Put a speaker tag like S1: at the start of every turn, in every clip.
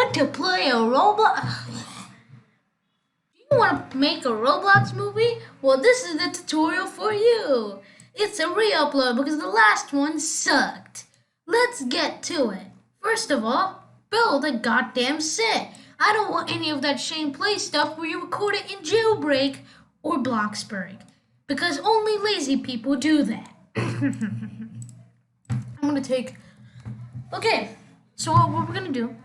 S1: want to play a Roblox? Do you want to make a Roblox movie? Well, this is the tutorial for you. It's a re-upload because the last one sucked. Let's get to it. First of all, build a goddamn set. I don't want any of that Shane Play stuff where you record it in Jailbreak or Bloxburg, because only lazy people do that. I'm gonna take. Okay, so what we're gonna do?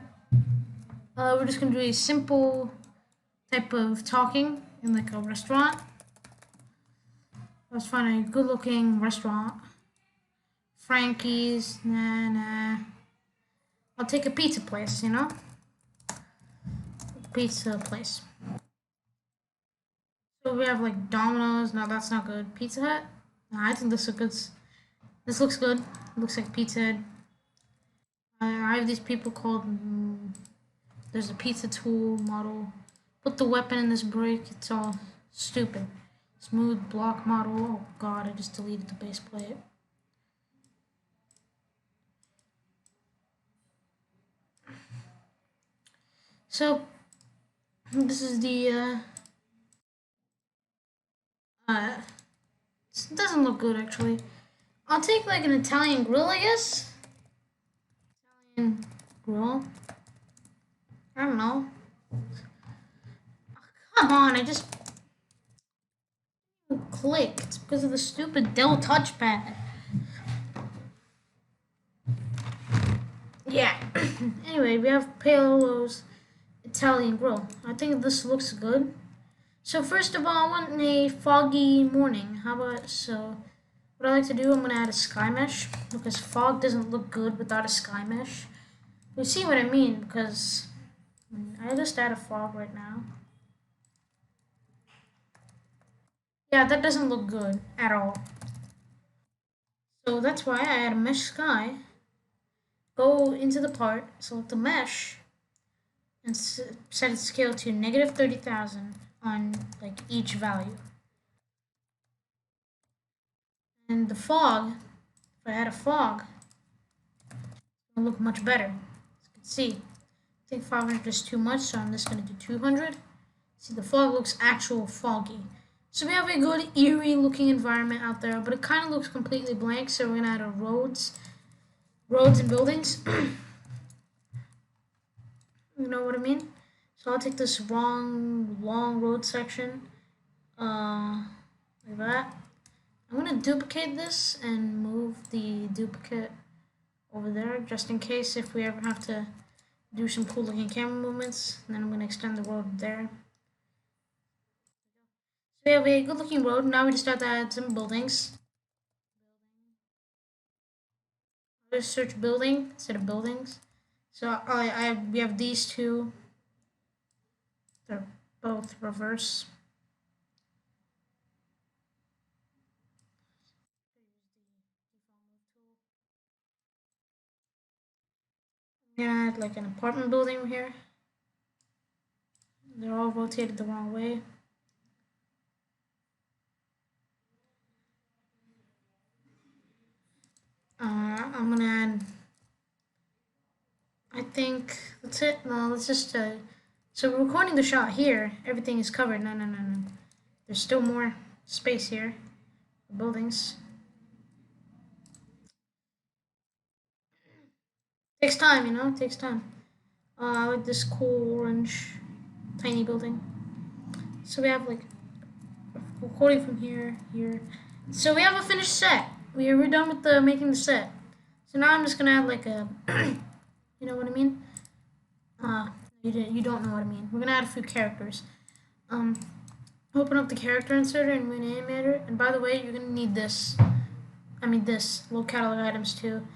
S1: We're just gonna do a simple type of talking in like a restaurant. Let's find a good-looking restaurant. Frankie's, nah. I'll take a pizza place, you know? Pizza place. So we have like Domino's. No, that's not good. Pizza Hut? Nah, I think this looks good. This looks good. It looks like Pizza Hut. I have these people called. There's a pizza tool model. Put the weapon in this brick. It's all stupid. Smooth block model. Oh god, I just deleted the base plate. So this is the it doesn't look good actually. I'll take like an Italian grill, I guess. Italian grill. I don't know. Oh, come on, I just clicked because of the stupid Dell touchpad. Yeah. Anyway, we have Paolo's Italian grill. I think this looks good. So first of all, I want a foggy morning. How about so? What I like to do, I'm gonna add a sky mesh because fog doesn't look good without a sky mesh. You see what I mean? Because I just add a fog right now. Yeah, that doesn't look good at all. So that's why I add a mesh sky. Go into the part, select the mesh, and set its scale to negative 30,000 on like each value. And the fog, if I add a fog, it's gonna look much better. As you can see, I think 500 is too much, so I'm just gonna do 200. See, the fog looks actual foggy. So we have a good eerie looking environment out there, but it kind of looks completely blank, so we're gonna add a roads and buildings. You know what I mean? So I'll take this long road section, like that. I'm gonna duplicate this and move the duplicate over there, just in case if we ever have to do some cool looking camera movements. And then I'm gonna extend the road there. So we have a good looking road. Now we just have to add some buildings. I'll just search building instead of buildings. So we have these two. They're both reverse. I'm gonna add like an apartment building here. They're all rotated the wrong way. I'm gonna add. I think that's it. No, let's just. So we're recording the shot here. Everything is covered. No. There's still more space here. The buildings. Takes time, you know. It takes time. I like this cool orange, tiny building. So we have like recording from here. So we have a finished set. We're done with making the set. So now I'm just gonna add like a, you know what I mean? You don't know what I mean. We're gonna add a few characters. Open up the character inserter and win animator. And by the way, you're gonna need this. This low catalog items too.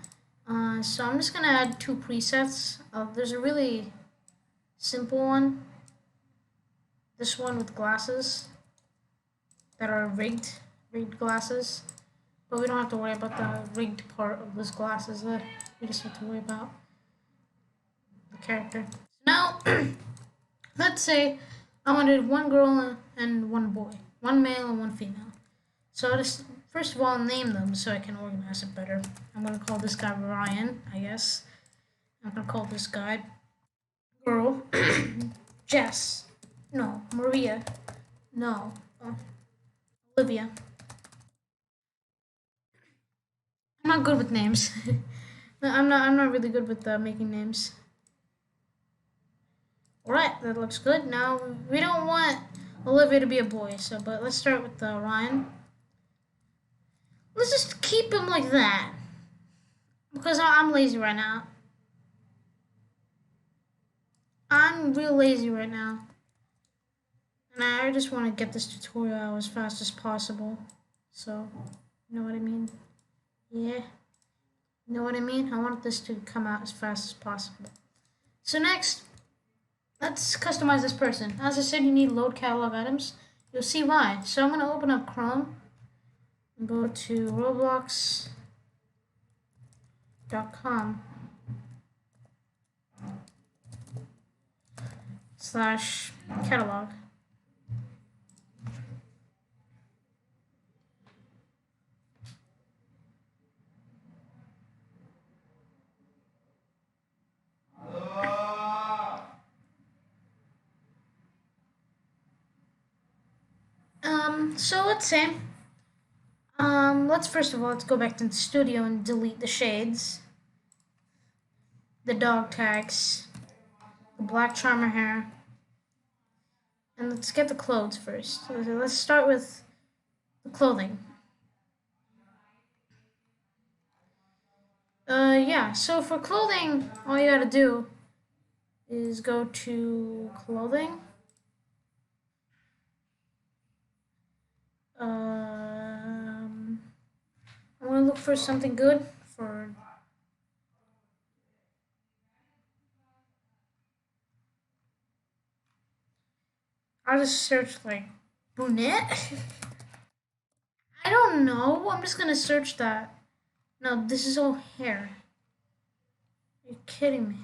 S1: So I'm just gonna add 2 presets. There's a really simple one. This one with glasses that are rigged glasses. But we don't have to worry about the rigged part of those glasses. We just have to worry about the character. Now, let's say I wanted 1 girl and 1 boy, 1 male and 1 female. So I'll just first of all name them so I can organize it better. I'm gonna call this guy Ryan, I guess. I'm gonna call this guy Girl. Jess. No. Maria. No. Olivia. I'm not good with names. I'm not really good with making names. Alright, that looks good. Now we don't want Olivia to be a boy, so but let's start with Ryan. Let's just keep him like that. Because I'm lazy right now. I'm real lazy right now. And I just want to get this tutorial out as fast as possible. So, you know what I mean? Yeah. You know what I mean? I want this to come out as fast as possible. So next, let's customize this person. As I said, you need load catalog items. You'll see why. So I'm going to open up Chrome and go to roblox.com / catalog. So let's say, let's first of all, let's go back to the studio and delete the shades, the dog tags, the black charmer hair, and let's get the clothes first. So let's start with the clothing. Yeah, so for clothing, all you gotta do is go to clothing. I want to look for something good for. I'll just search like brunette. I don't know. I'm just gonna search that. No, this is all hair. You're kidding me.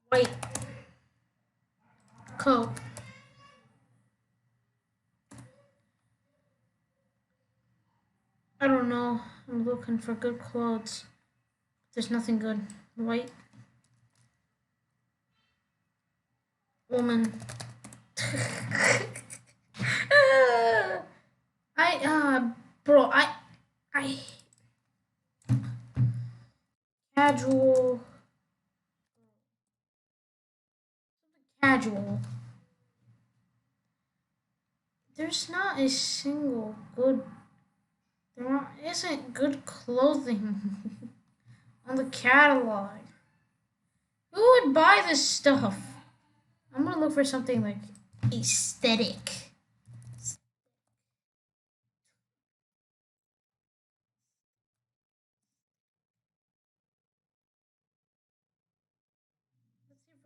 S1: White coat. I don't know. I'm looking for good clothes. There's nothing good. White woman. Bro, I casual, casual. There's not a single good. There isn't good clothing on the catalog. Who would buy this stuff? I'm gonna look for something like aesthetic.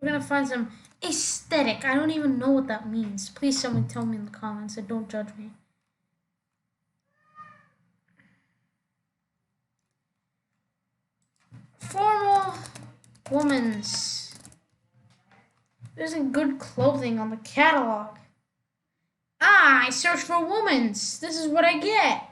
S1: We're gonna find some aesthetic. I don't even know what that means. Please, someone tell me in the comments and don't judge me. Formal woman's. There isn't good clothing on the catalog. I search for woman's. This is what I get.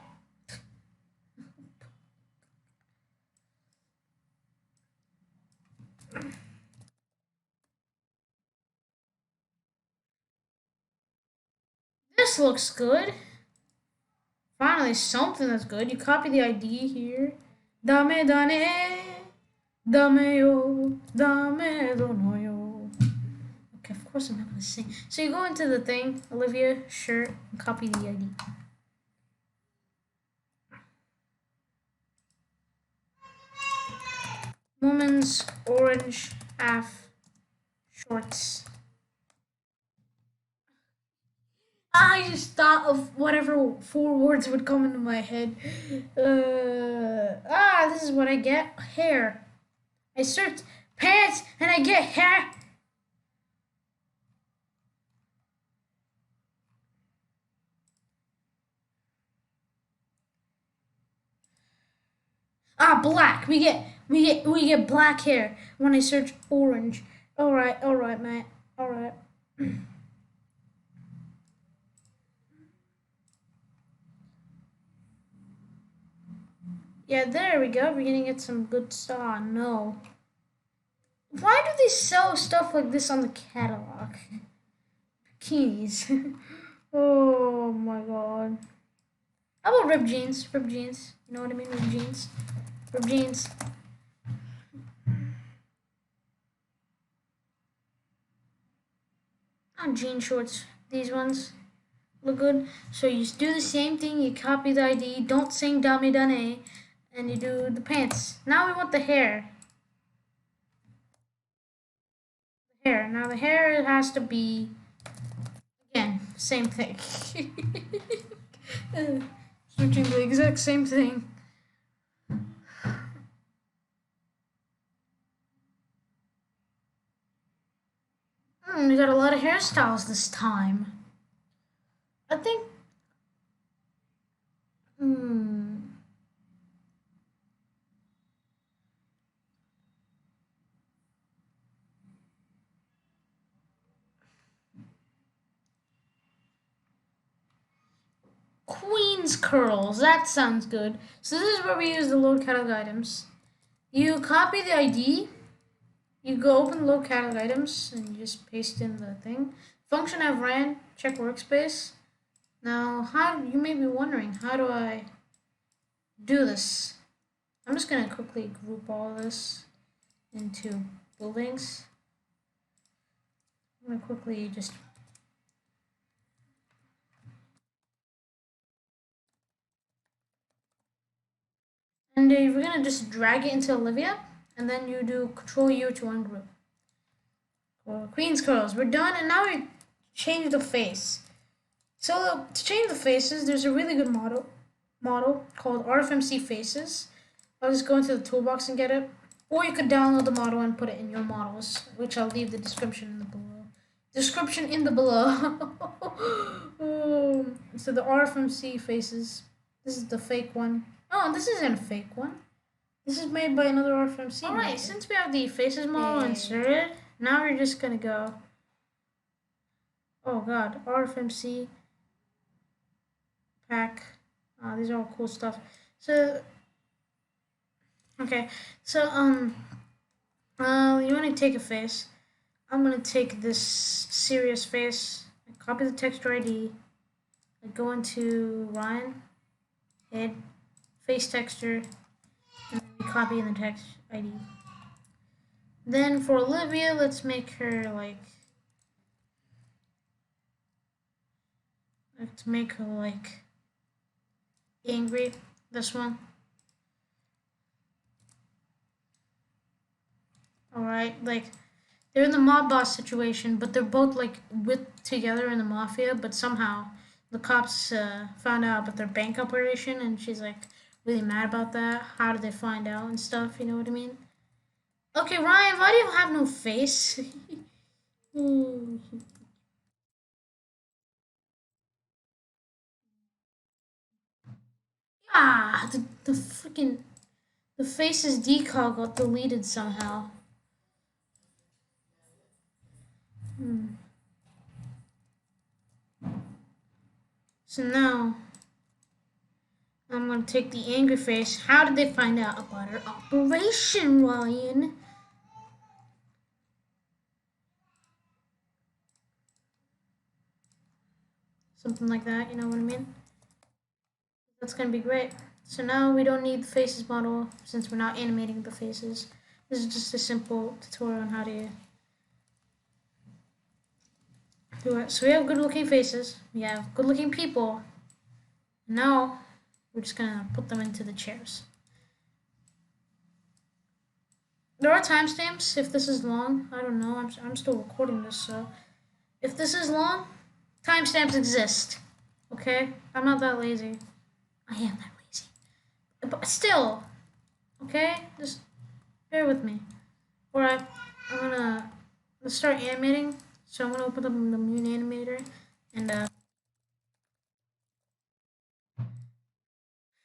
S1: This looks good. Finally, something that's good. You copy the ID here. Dame dane, dame yo, dame dono yo. Okay, of course I'm not gonna sing. So you go into the thing, Olivia shirt, and copy the ID. Woman's orange half shorts. I just thought of whatever 4 words would come into my head. This is what I get. Hair. I search pants and I get hair. Black. We get black hair when I search orange. All right, Matt. All right. Yeah, there we go. We're gonna get some good stuff. No. Why do sell stuff like this on the catalog. Bikinis. Oh my god. How about ripped jeans? Ripped jeans. You know what I mean? Ripped jeans. Ripped jeans. Not jean shorts. These ones look good. So you just do the same thing. You copy the ID. Don't sing Dame Dane. And you do the pants. Now we want the hair. The hair. Now the hair has to be, again, same thing. Switching the exact same thing. We got a lot of hairstyles this time. I think. Queen's curls. That sounds good. So this is where we use the load catalog items. You copy the ID. You go open load catalog items and you just paste in the thing. Function I've ran. Check workspace. Now, you may be wondering, how do I do this? I'm just gonna quickly group all this into buildings. I'm gonna quickly just and we're gonna just drag it into Olivia, and then you do Control U to ungroup. Queen's curls, we're done, and now we change the face. So to change the faces, there's a really good model called RFMC Faces. I'll just go into the toolbox and get it. Or you could download the model and put it in your models, which I'll leave the description in the below. So the RFMC Faces. This is the fake one. Oh, this isn't a fake one. This is made by another RFMC. Alright, since we have the Faces model inserted, now we're just gonna go. Oh god, RFMC pack. These are all cool stuff. So okay, so you want to take a face. I'm gonna take this serious face. I copy the texture ID. I go into Ryan, head, face texture, and then we copy in the text ID. Then for Olivia, let's make her like. Let's make her like angry. This one. Alright, like they're in the mob boss situation, but they're both like with together in the mafia, but somehow the cops found out about their bank operation, and she's like really mad about that. How did they find out and stuff, you know what I mean? Okay, Ryan, why do you have no face? The freaking the face's decal got deleted somehow. So now I'm gonna take the angry face. How did they find out about our operation, Ryan? Something like that, you know what I mean? That's gonna be great. So now we don't need the faces model since we're not animating the faces. This is just a simple tutorial on how to do it. So we have good looking faces, we have good looking people. Now we're just gonna put them into the chairs. There are timestamps if this is long. I don't know, I'm still recording this, so if this is long, timestamps exist. Okay? I'm not that lazy. I am that lazy. But still, okay? Just bear with me. Alright, let's start animating. So I'm gonna open up the Moon Animator and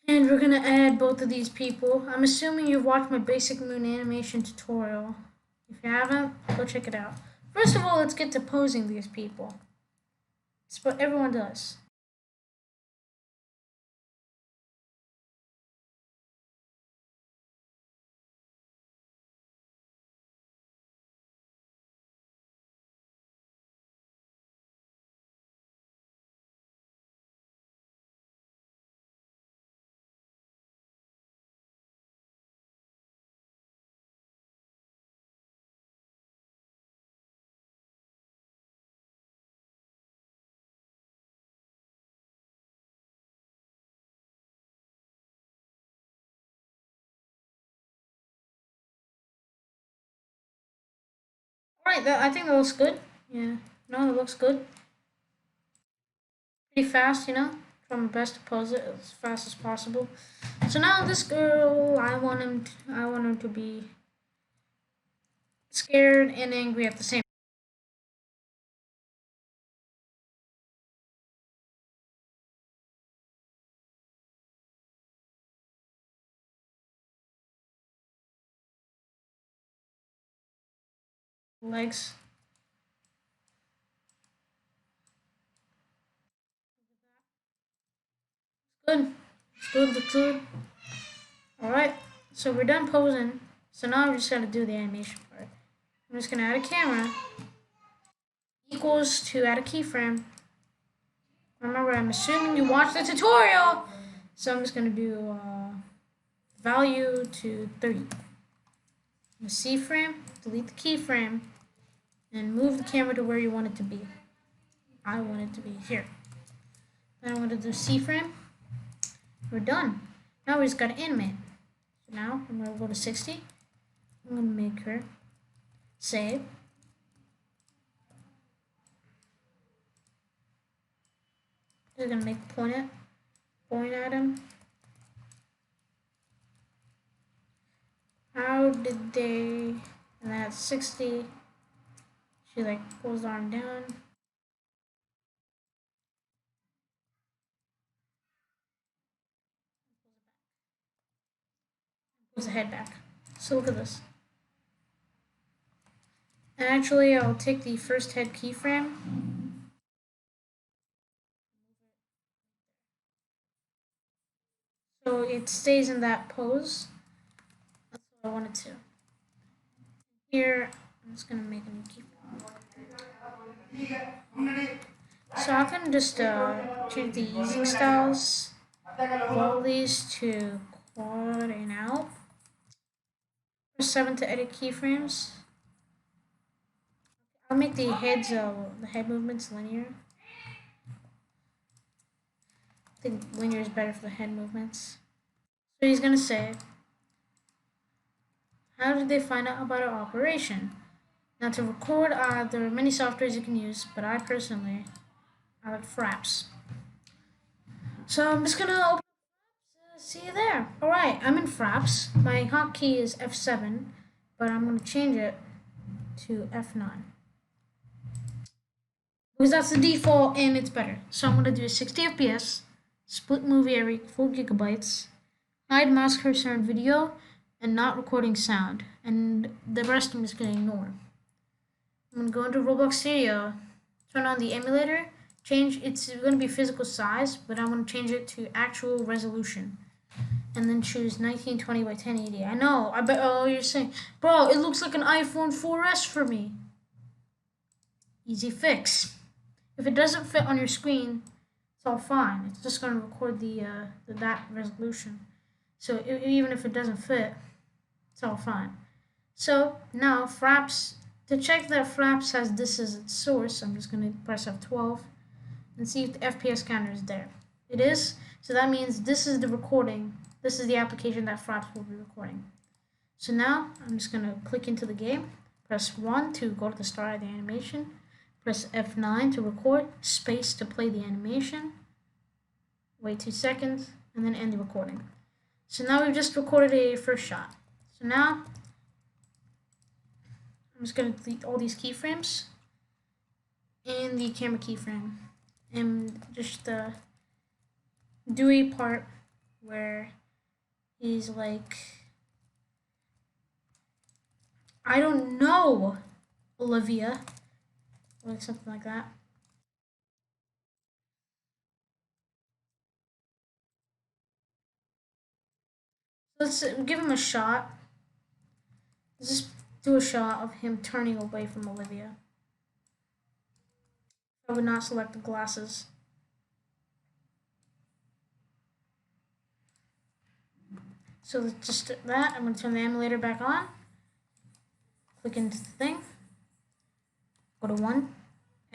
S1: we're gonna add both of these people. I'm assuming you've watched my basic Moon animation tutorial. If you haven't, go check it out. First of all, let's get to posing these people. It's what everyone does. Alright, I think that looks good. Yeah, no, that looks good. Pretty fast, you know. Try my best to pose it as fast as possible. So now this girl, I want him to be scared and angry at the same legs. Good. It's good, looks good. Alright, so we're done posing. So now we just gotta do the animation part. I'm just gonna add a camera equals to add a keyframe. Remember, I'm assuming you watched the tutorial. So I'm just gonna do value to 30. The C frame, delete the keyframe, and move the camera to where you want it to be. I want it to be here. Then I'm gonna do C frame. We're done. Now we just gotta animate. So now I'm gonna go to 60. I'm gonna make her save. Just gonna make point at him. How did they? And then at 60, she like pulls the arm down. Pulls the head back. So look at this. And actually, I'll take the first head keyframe. So it stays in that pose. That's what I wanted to. Here, I'm just gonna make a new keyframe. So I can just change the easing styles of all these to quad and out. Press 7 to edit keyframes. I'll make the head movements linear. I think linear is better for the head movements. So he's gonna say, how did they find out about our operation? Now to record, there are many softwares you can use, but I personally, I like Fraps. So I'm just gonna open Fraps, see you there. Alright, I'm in Fraps. My hotkey is F7, but I'm gonna change it to F9. Because that's the default and it's better. So I'm gonna do 60 FPS, split movie every 4 gigabytes, hide mouse cursor in video, and not recording sound. And the rest I'm just gonna ignore. I'm gonna go into Roblox Studio, turn on the emulator, change it's gonna be physical size, but I'm gonna change it to actual resolution. And then choose 1920 by 1080. I know, I bet you're saying, bro, it looks like an iPhone 4S for me. Easy fix. If it doesn't fit on your screen, it's all fine. It's just gonna record that resolution. So even if it doesn't fit, it's all fine. So now Fraps, to check that Fraps has this as its source, I'm just going to press F12 and see if the FPS counter is there. It is, so that means this is the recording. This is the application that Fraps will be recording. So now I'm just going to click into the game, press 1 to go to the start of the animation, press F9 to record, space to play the animation, wait 2 seconds, and then end the recording. So now we've just recorded a first shot. So now I'm just going to delete all these keyframes and the camera keyframe and just do a part where he's like, I don't know, Olivia, or like something like that. Let's give him a shot. Let's just do a shot of him turning away from Olivia. I would not select the glasses. So just that, I'm going to turn the emulator back on. Click into the thing. Go to 1,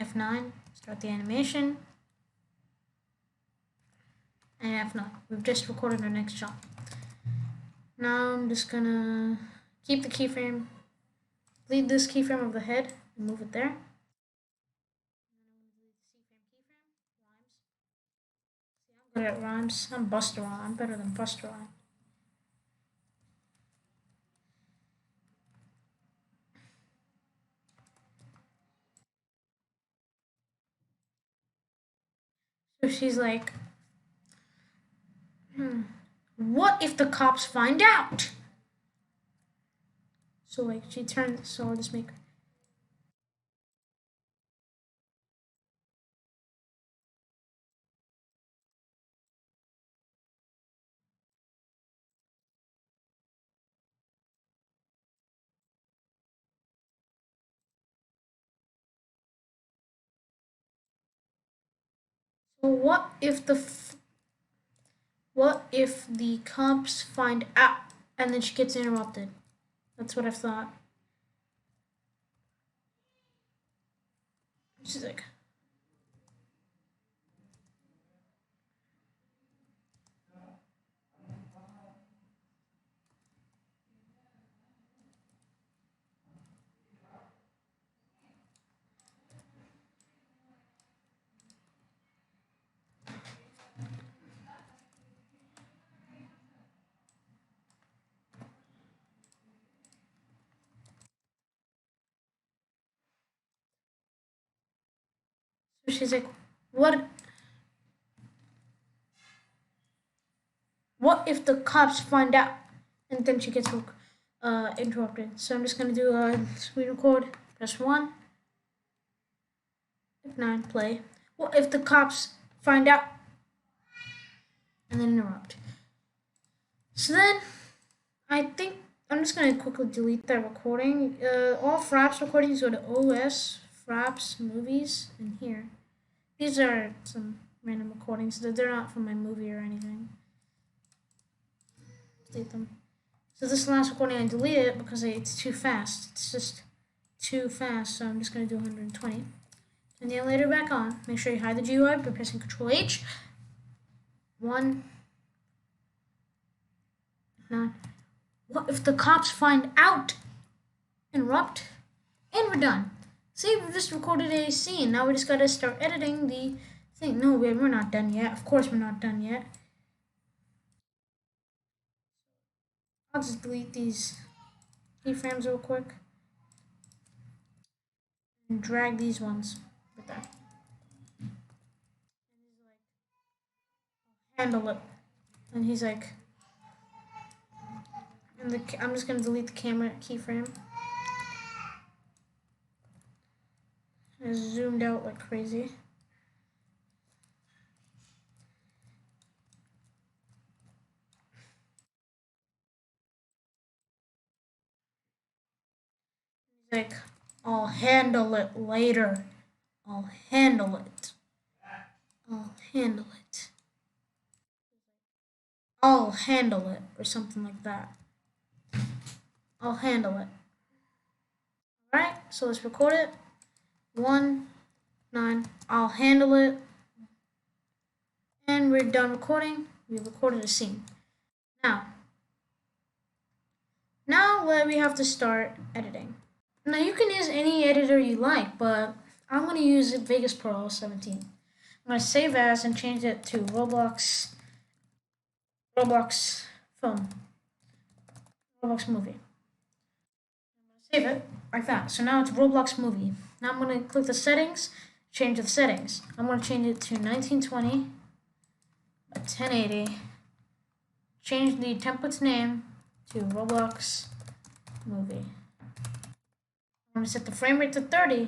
S1: F9, start the animation. And F9. We've just recorded our next shot. Now I'm just going to keep the keyframe, delete this keyframe of the head and move it there. I'm good at rhymes. I'm Buster Rhyme. I'm better than Buster Rhyme. So she's like, what if the cops find out? So like she turns, so I'll just make so what if the cops find out and then she gets interrupted? That's what I thought. She's like, so she's like, what? What if the cops find out? And then she gets interrupted. So I'm just gonna do a screen record. Press 1. F9, play. What if the cops find out? And then interrupt. So then, I think I'm just gonna quickly delete that recording. All Fraps recordings go to OS, Fraps, Movies, and here. These are some random recordings. They're not from my movie or anything. Delete them. So this last recording I deleted it because it's too fast. It's just too fast, so I'm just gonna do 120. Turn the emulator back on. Make sure you hide the GUI by pressing Control H. 1. 9. What if the cops find out? Interrupt. And we're done. See, we just recorded a scene. Now we just gotta start editing the thing. No, we're not done yet. Of course we're not done yet. I'll just delete these keyframes real quick. And drag these ones right there. Handle it. And he's like, I'm just gonna delete the camera keyframe. I zoomed out like crazy. He's like, I'll handle it later. I'll handle it. I'll handle it. I'll handle it, or something like that. I'll handle it. Alright, so let's record it. 1, 9, I'll handle it. And we're done recording. We recorded a scene. Now we have to start editing. Now you can use any editor you like, but I'm going to use Vegas Pro 17. I'm going to save as and change it to Roblox film, Roblox movie. I'm going to save it like that. So now it's Roblox movie. Now I'm going to click the settings, change the settings. I'm going to change it to 1920 by 1080. Change the template's name to Roblox movie. I'm going to set the frame rate to 30.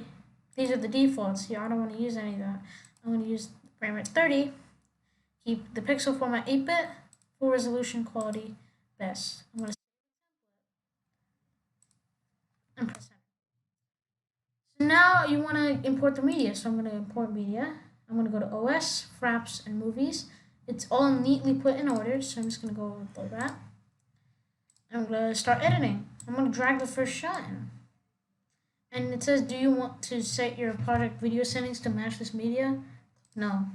S1: These are the defaults. Yeah, I don't want to use any of that. I'm going to use frame rate 30. Keep the pixel format 8-bit. Full resolution quality best. I'm going to and press enter. So now you want to import the media. So I'm going to import media. I'm going to go to OS, Fraps, and Movies. It's all neatly put in order. So I'm just going to go like that. I'm going to start editing. I'm going to drag the first shot in. And it says, do you want to set your project video settings to match this media? No.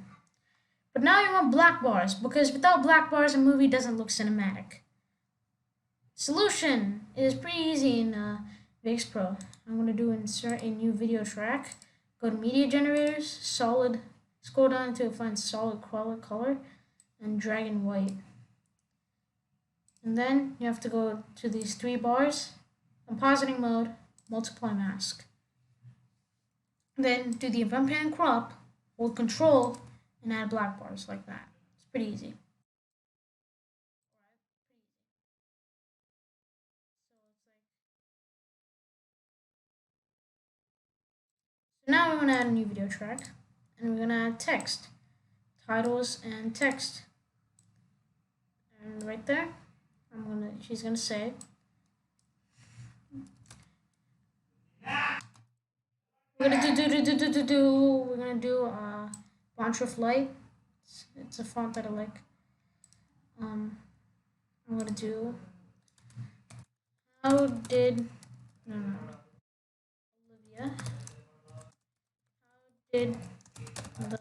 S1: But now you want black bars, because without black bars, a movie doesn't look cinematic. Solution is pretty easy in VX Pro. I'm going to do insert a new video track. Go to media generators, solid, scroll down until you find solid color, and drag in white. And then you have to go to these 3 bars, compositing mode, multiply mask. Then do the event pan crop, hold control, and add black bars like that. It's pretty easy. So now we're going to add a new video track, and we're going to add text, titles and text. And right there, she's gonna say, we're gonna do Bontrif Light. It's a font that I like. I'm gonna do Olivia, how did the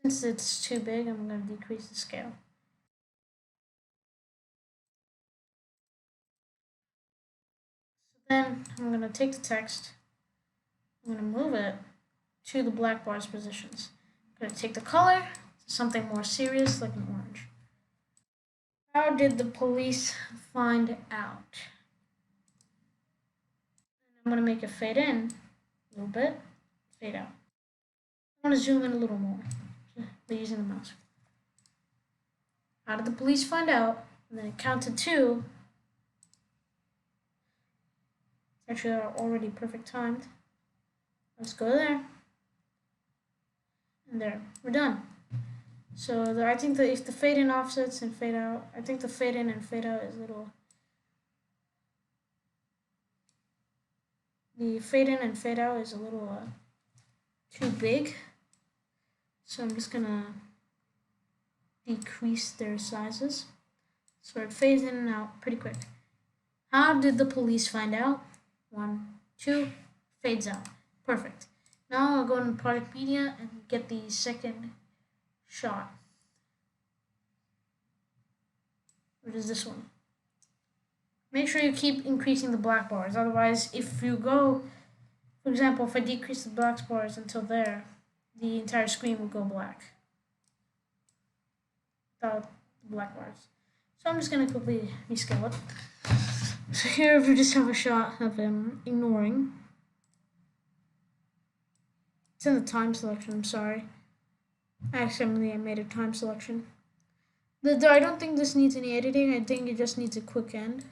S1: since it's too big, I'm going to decrease the scale. So then I'm going to take the text, I'm going to move it to the black bars positions. I'm going to take the color to something more serious like an orange. How did the police find out? I'm going to make it fade in a little bit, fade out. I want to zoom in a little more by using the mouse. How did the police find out? And then it counted 2. It's actually already perfect timed. Let's go there. And there, we're done. So I think that if the fade in offsets and fade out, I think the fade in and fade out is a little. The fade in and fade out is a little too big. So I'm just gonna decrease their sizes. So it fades in and out pretty quick. How did the police find out? 1, 2, fades out. Perfect. Now I'll go into product media and get the second shot. What is this one? Make sure you keep increasing the black bars. Otherwise, if you go, for example, if I decrease the black bars until there, the entire screen will go black. Without the black bars. So I'm just going to quickly rescale it. So here we just have a shot of him ignoring. It's in the time selection, I'm sorry. Accidentally I made a time selection. I don't think this needs any editing, I think it just needs a quick end.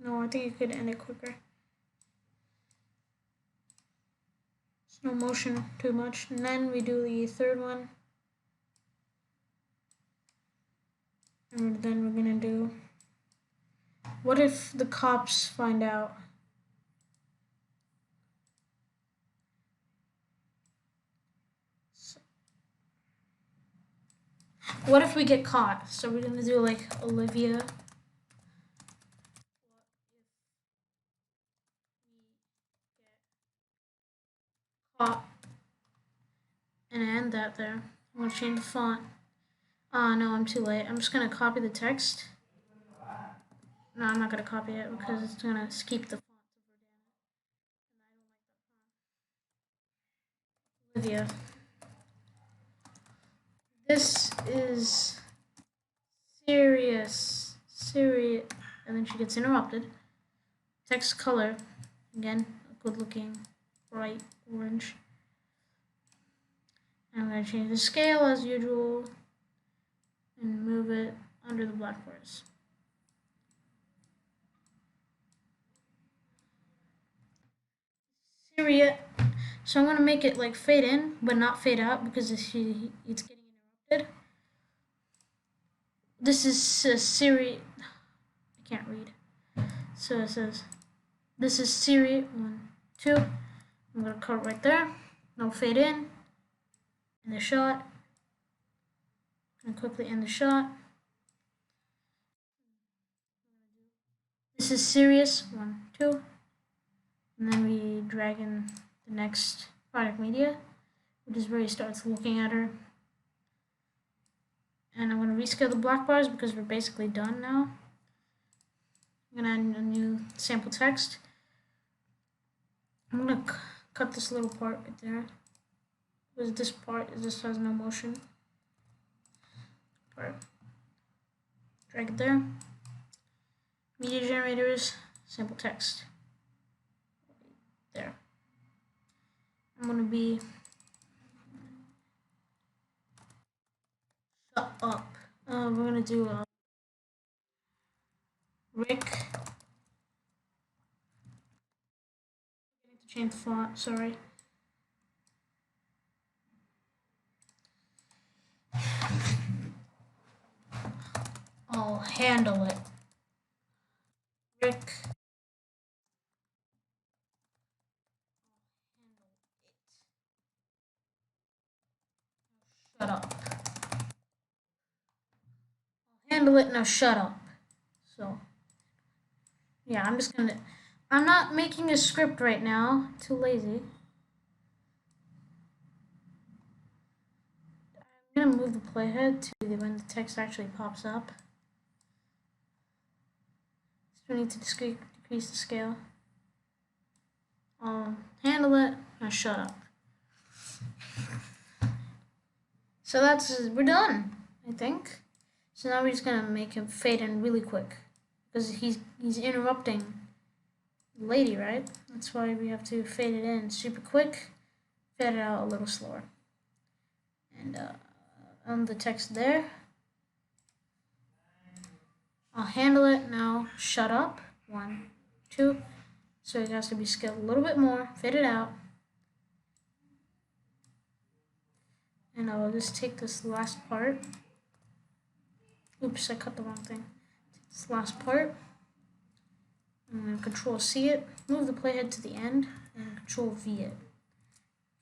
S1: No, I think you could end it quicker. No motion too much. And then we do the third one. And then we're gonna do, what if the cops find out? What if we get caught? So we're gonna do like Olivia. Caught. And end that there. I'm gonna change the font. No, I'm too late. I'm just gonna copy the text. No, I'm not gonna copy it because it's gonna keep the font. Olivia. This is serious. And then she gets interrupted. Text color. Again, a good looking bright orange. I'm going to change the scale as usual and move it under the black bars. Syria. So I'm going to make it like fade in but not fade out because it's getting interrupted. This is Siri. I can't read. So it says, this is Siri 1, 2. I'm going to cut right there. No fade in the shot. I'm going to quickly end the shot. This is serious 1, 2. And then we drag in the next product media, which is where he starts looking at her. And I'm going to rescale the black bars because we're basically done now. I'm going to add a new sample text. I'm going to cut this little part right there. Because this part just has no motion. Part. Drag it there. Media generators, sample text. There. I'm going to be shut up. We're going to do Rick. I need to change the font, sorry. I'll handle it. Rick. Shut up. I'll handle it, now shut up. So, yeah, I'm not making a script right now. Too lazy. I'm gonna move the playhead to when the text actually pops up. Still need to decrease the scale. I'll handle it. Now shut up. So we're done, I think. So now we're just gonna make him fade in really quick because he's interrupting the lady, right? That's why we have to fade it in super quick, fade it out a little slower. And on the text there, I'll handle it now. Shut up. 1, 2. So it has to be scaled a little bit more. Fade it out. And I'll just take this last part. Oops, I cut the wrong thing. Take this last part. I'm going to Control C it. Move the playhead to the end. And Control V it.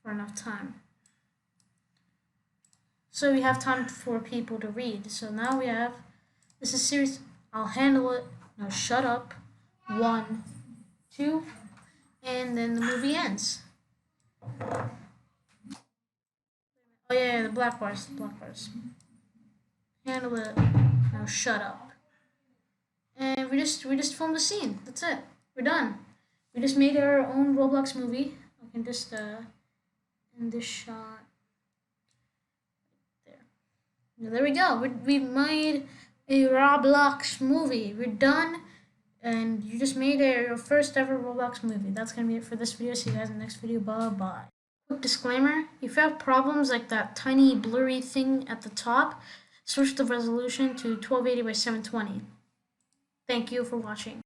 S1: For enough time. So we have time for people to read. So now we have, this is series, I'll handle it. Now shut up. 1, 2, and then the movie ends. Oh yeah, the black bars, Handle it. Now shut up. And we just filmed the scene. That's it. We're done. We just made our own Roblox movie. I can just end this shot. There we go. We made a Roblox movie. We're done. And you just made your first ever Roblox movie. That's going to be it for this video. See you guys in the next video. Bye-bye. Quick disclaimer. If you have problems like that tiny blurry thing at the top, switch the resolution to 1280 by 720. Thank you for watching.